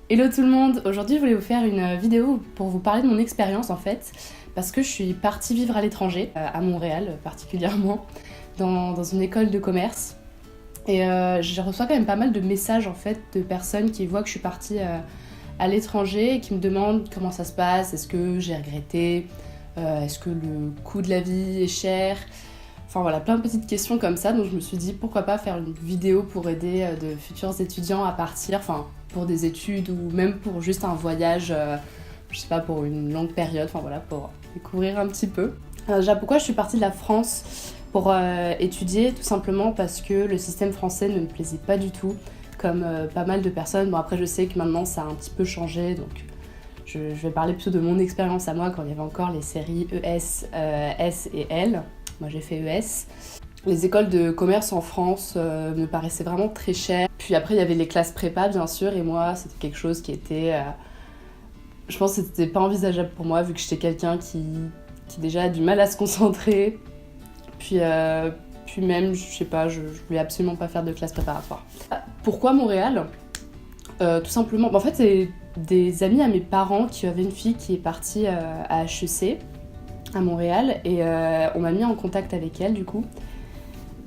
Hello tout le monde, aujourd'hui je voulais vous faire une vidéo pour vous parler de mon expérience en fait, parce que je suis partie vivre à l'étranger, à Montréal particulièrement, dans une école de commerce. Et je reçois quand même pas mal de messages en fait de personnes qui voient que je suis partie à l'étranger et qui me demandent comment ça se passe, est-ce que j'ai regretté, est-ce que le coût de la vie est cher. Enfin voilà, plein de petites questions comme ça, donc je me suis dit pourquoi pas faire une vidéo pour aider de futurs étudiants à partir, enfin pour des études ou même pour juste un voyage, je sais pas, pour une longue période, enfin voilà, pour découvrir un petit peu. Déjà, pourquoi je suis partie de la France pour étudier? Tout simplement parce que le système français ne me plaisait pas du tout, comme pas mal de personnes. Bon après je sais que maintenant ça a un petit peu changé, donc je vais parler plutôt de mon expérience à moi quand il y avait encore les séries ES, S et L. Moi j'ai fait ES. Les écoles de commerce en France me paraissaient vraiment très chères. Puis après il y avait les classes prépa bien sûr, et moi c'était quelque chose qui était... je pense que c'était pas envisageable pour moi vu que j'étais quelqu'un qui déjà a du mal à se concentrer. Puis même, je sais pas, je voulais absolument pas faire de classe préparatoire. Pourquoi Montréal? Tout simplement, en fait c'est des amis à mes parents qui avaient une fille qui est partie à HEC à Montréal et on m'a mis en contact avec elle du coup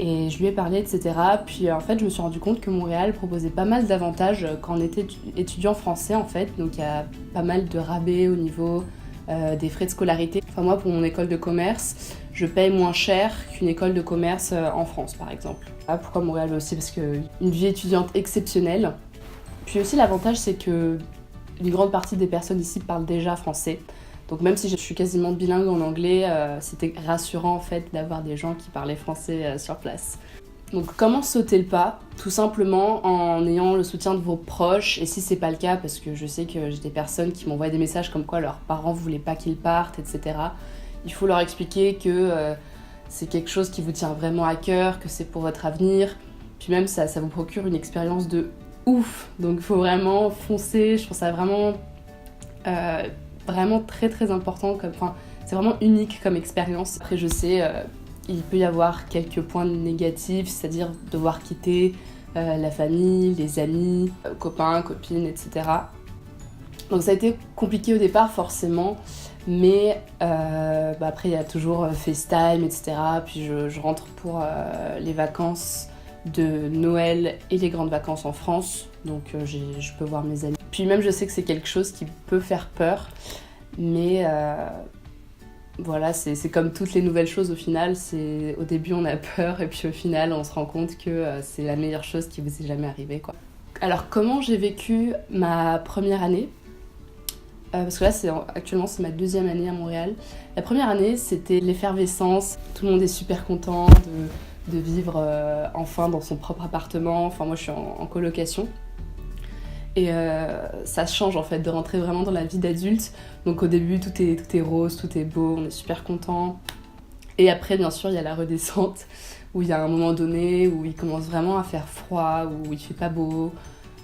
et je lui ai parlé etc. Puis en fait je me suis rendu compte que Montréal proposait pas mal d'avantages quand on était étudiant français en fait, donc il y a pas mal de rabais au niveau des frais de scolarité. Enfin moi pour mon école de commerce je paye moins cher qu'une école de commerce en France par exemple. Pourquoi Montréal? Aussi parce qu'une vie étudiante exceptionnelle. Puis aussi l'avantage c'est que une grande partie des personnes ici parlent déjà français. Donc même si je suis quasiment bilingue en anglais, c'était rassurant en fait d'avoir des gens qui parlaient français sur place. Donc comment sauter le pas? Tout simplement en ayant le soutien de vos proches, et si c'est pas le cas, parce que je sais que j'ai des personnes qui m'envoient des messages comme quoi leurs parents voulaient pas qu'ils partent, etc. Il faut leur expliquer que c'est quelque chose qui vous tient vraiment à cœur, que c'est pour votre avenir, puis même ça vous procure une expérience de ouf, donc il faut vraiment foncer. Je trouve ça vraiment vraiment très très important, enfin, c'est vraiment unique comme expérience. Après je sais, il peut y avoir quelques points négatifs, c'est-à-dire devoir quitter la famille, les amis, copains, copines, etc. Donc ça a été compliqué au départ forcément, mais après il y a toujours FaceTime, etc. Puis je rentre pour les vacances de Noël et les grandes vacances en France, donc je peux voir mes amis. Puis même je sais que c'est quelque chose qui peut faire peur, mais voilà, c'est comme toutes les nouvelles choses au final, au début on a peur et puis au final on se rend compte que c'est la meilleure chose qui vous est jamais arrivée, quoi. Alors comment j'ai vécu ma première année? Parce que là actuellement c'est ma deuxième année à Montréal. La première année c'était l'effervescence, tout le monde est super content de vivre enfin dans son propre appartement. Enfin moi je suis en colocation. Et ça change en fait de rentrer vraiment dans la vie d'adulte. Donc au début tout est rose, tout est beau, on est super content. Et après bien sûr il y a la redescente où il y a un moment donné où il commence vraiment à faire froid, où il fait pas beau.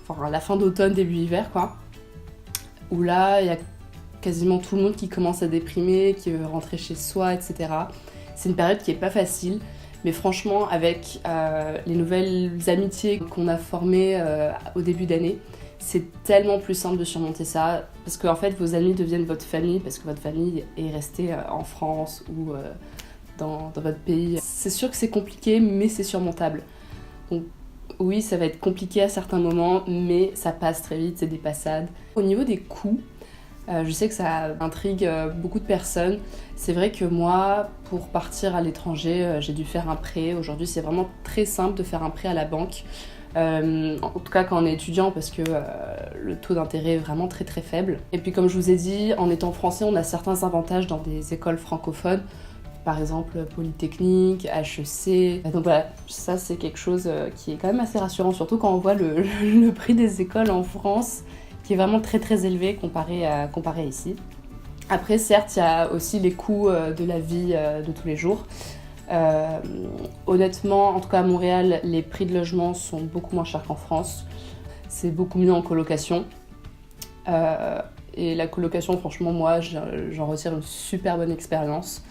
Enfin à la fin d'automne, début hiver quoi. Où là il y a quasiment tout le monde qui commence à déprimer, qui veut rentrer chez soi, etc. C'est une période qui est pas facile. Mais franchement avec les nouvelles amitiés qu'on a formées au début d'année, c'est tellement plus simple de surmonter ça, parce qu'en fait vos amis deviennent votre famille, parce que votre famille est restée en France ou dans votre pays. C'est sûr que c'est compliqué, mais c'est surmontable. Donc oui, ça va être compliqué à certains moments, mais ça passe très vite, c'est des passades. Au niveau des coûts, je sais que ça intrigue beaucoup de personnes. C'est vrai que moi, pour partir à l'étranger, j'ai dû faire un prêt. Aujourd'hui, c'est vraiment très simple de faire un prêt à la banque. En tout cas quand on est étudiant, parce que le taux d'intérêt est vraiment très très faible. Et puis comme je vous ai dit, en étant français, on a certains avantages dans des écoles francophones, par exemple Polytechnique, HEC. Donc voilà, ça c'est quelque chose qui est quand même assez rassurant, surtout quand on voit le prix des écoles en France, qui est vraiment très très élevé comparé à ici. Après certes, il y a aussi les coûts de la vie de tous les jours. Honnêtement, en tout cas à Montréal, les prix de logement sont beaucoup moins chers qu'en France. C'est beaucoup mieux en colocation. Et la colocation, franchement, moi, j'en retire une super bonne expérience.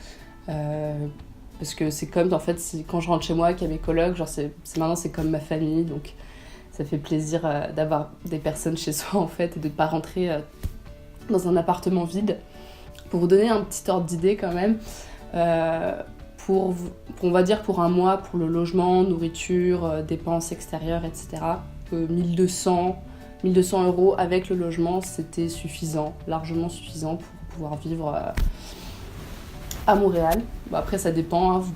Parce que c'est comme, en fait, quand je rentre chez moi avec mes colocs, genre maintenant c'est comme ma famille, donc Ça fait plaisir d'avoir des personnes chez soi en fait et de ne pas rentrer dans un appartement vide. Pour vous donner un petit ordre d'idée quand même, on va dire pour un mois, pour le logement, nourriture, dépenses extérieures, etc., 1200 € avec le logement, c'était suffisant, largement suffisant pour pouvoir vivre à Montréal. Bon, après ça dépend, hein, vous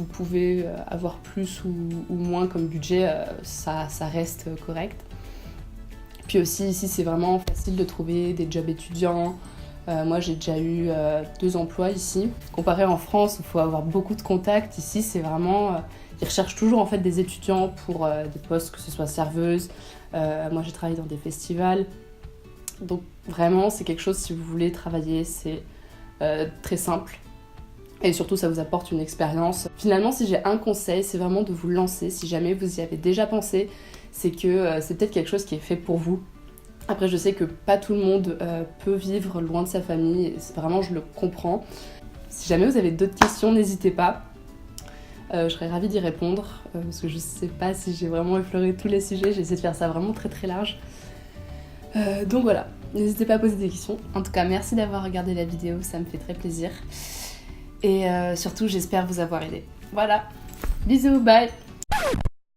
pouvez avoir plus ou moins comme budget, ça reste correct. Puis aussi ici c'est vraiment facile de trouver des jobs étudiants. Moi j'ai déjà eu 2 emplois ici. Comparé en France, il faut avoir beaucoup de contacts. Ici c'est vraiment... ils recherchent toujours en fait des étudiants pour des postes, que ce soit serveuse. Moi j'ai travaillé dans des festivals. Donc vraiment c'est quelque chose, si vous voulez travailler, c'est très simple. Et surtout ça vous apporte une expérience. Finalement si j'ai un conseil, c'est vraiment de vous lancer. Si jamais vous y avez déjà pensé, c'est que c'est peut-être quelque chose qui est fait pour vous. Après je sais que pas tout le monde peut vivre loin de sa famille, et vraiment je le comprends. Si jamais vous avez d'autres questions, n'hésitez pas. Je serais ravie d'y répondre, parce que je sais pas si j'ai vraiment effleuré tous les sujets, j'ai essayé de faire ça vraiment très très large. Donc voilà, n'hésitez pas à poser des questions. En tout cas, merci d'avoir regardé la vidéo, ça me fait très plaisir. Et surtout, j'espère vous avoir aidé. Voilà, bisous, bye!